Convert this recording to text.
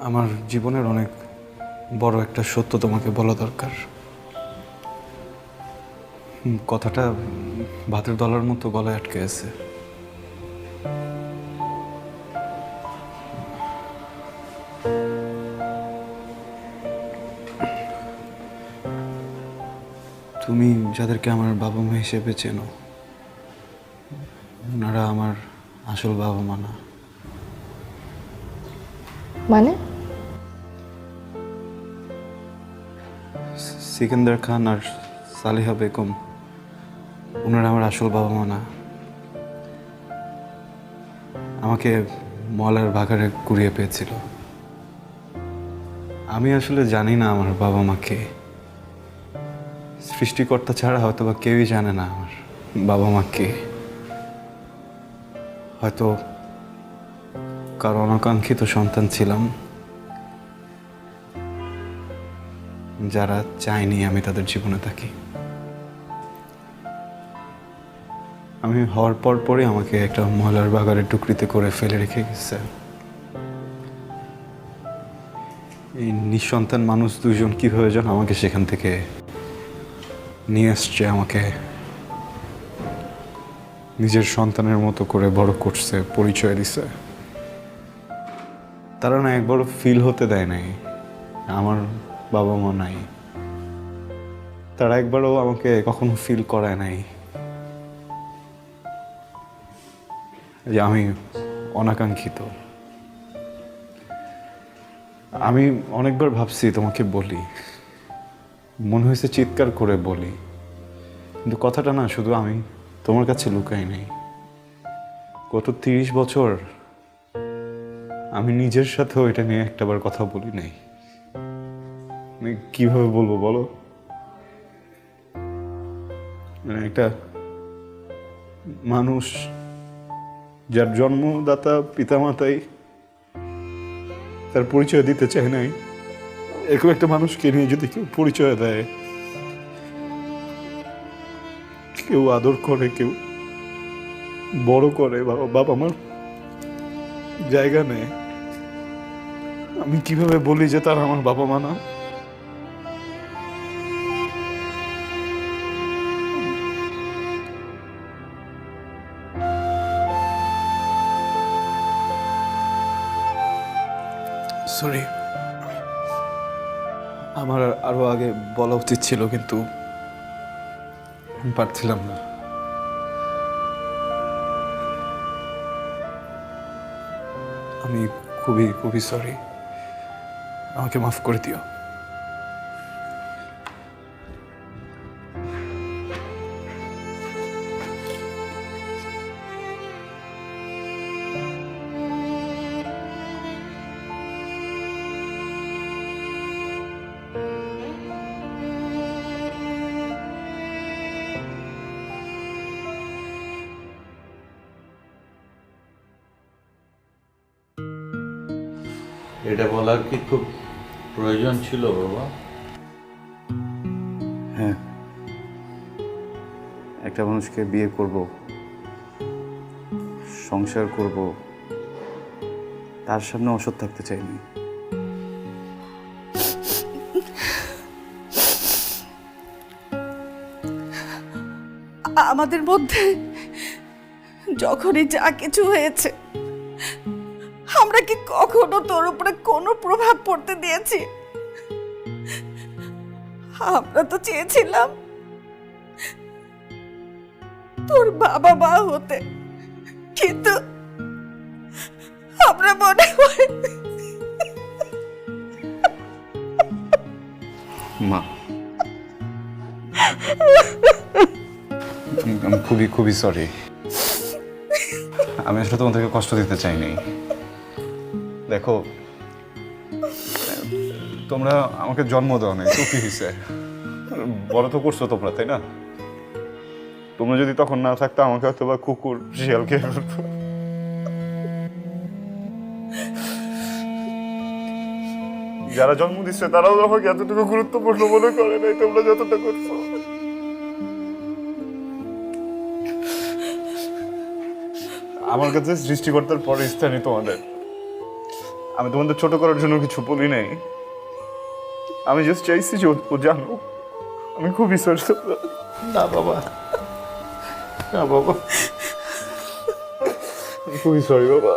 আমার জীবনের অনেক বড় একটা সত্য তোমাকে বলা দরকার। কথাটা ভাতের দলার মতো গলায় আটকে আছে। তুমি যাদেরকে আমার বাবা মা হিসেবে চেনো, ওনারা আমার আসল বাবা মা না। মানে? সিকান্দার খান আর সালেহা বেগম, ওনারা আমার আসল বাবা মা না। আমাকে মলার বাগারে কুড়িয়ে পেয়েছিল। আমি আসলে জানি না আমার বাবা মাকে। সৃষ্টিকর্তা ছাড়া হয়তো বা কেউই জানে না আমার বাবা মাকে। হয়তো কারো অনাকাঙ্ক্ষিত সন্তান ছিলাম, যারা চায়নি আমি তাদের জীবনে থাকি। আমি হওয়ার পর পরই আমাকে একটা ময়লার বাগারের টুকরিতে করে ফেলে রেখে গেছে। এই নিঃসন্তান মানুষ দুজন কিভাবে যেন আমাকে সেখান থেকে নিয়ে আসছে, আমাকে নিজের সন্তানের মতো করে বড় করছে, পরিচয় দিছে। তারা না একবারও ফিল হতে দেয় নাই আমার বাবা মা নাই। তারা একবারও আমাকে কখনো ফিল করায় নাই যে আমি অনাকাঙ্ক্ষিত। আমি অনেকবার ভাবছি তোমাকে বলি, মনে হয়েছে চিৎকার করে বলি, কিন্তু কথাটা না শুধু আমি তোমার কাছে লুকাই নাই। গত 30 বছর আমি নিজের সাথেও এটা নিয়ে একটাবার কথা বলি নাই। আমি কিভাবে বলবো বলো? মানে একটা মানুষ যার জন্মদাতা পিতামাতাই তার পরিচয় দিতে চায় নাই, এরকম একটা মানুষকে নিয়ে যদি কেউ পরিচয় দেয়, কেউ আদর করে, কেউ বড় করে, বাবা মার জায়গা নেয়, আমি কিভাবে বলি যে তারা আমার বাবা মা না? সরি, আমার আরো আগে বলা উচিত ছিল, কিন্তু পারছিলাম না। আমি খুবই খুবই সরি, আমাকে মাফ করে দিও। এটা বলার কি খুব প্রয়োজন ছিল বাবা? হ্যাঁ, একটা মানুষকে বিয়ে করব, সংসার করব, তার সামনে অসৎ থাকতে চাইনি। আমাদের মধ্যে যখনই যা কিছু হয়েছে, আমরা কি কখনো তোর উপরে কোনো প্রভাব পড়তে দিয়েছি? আমরা তো চেয়েছিলাম তোর বাবা মা হতে, কিন্তু আমরা মনে হয় মা, আমি খুবই খুবই সরি। আমি আসলে তোমাদেরকে কষ্ট দিতে চাইনি। দেখো, তোমরা আমাকে জন্ম দাও নাই, তো কি হয়েছে? বড় তো করছো তোমরা, তাই না? তোমরা যদি তখন না থাকতো, আমাকে হয়তো বা কুকুর শিয়াল খেয়ে ফেলতো। যারা জন্ম দিচ্ছে তারাও আমাকে এতটুকু গুরুত্বপূর্ণ মনে করে নাই তোমরা যতটা করছো। আমার কাছে সৃষ্টিকর্তার পরে স্থানই তোমাদের। আমি তোমাদের ছোট করার জন্য কিছু বলি নাই। আমি জাস্ট চাইছি যে ও জানো আমি খুবই সরি। না বাবা, না বাবা, খুবই সরি বাবা।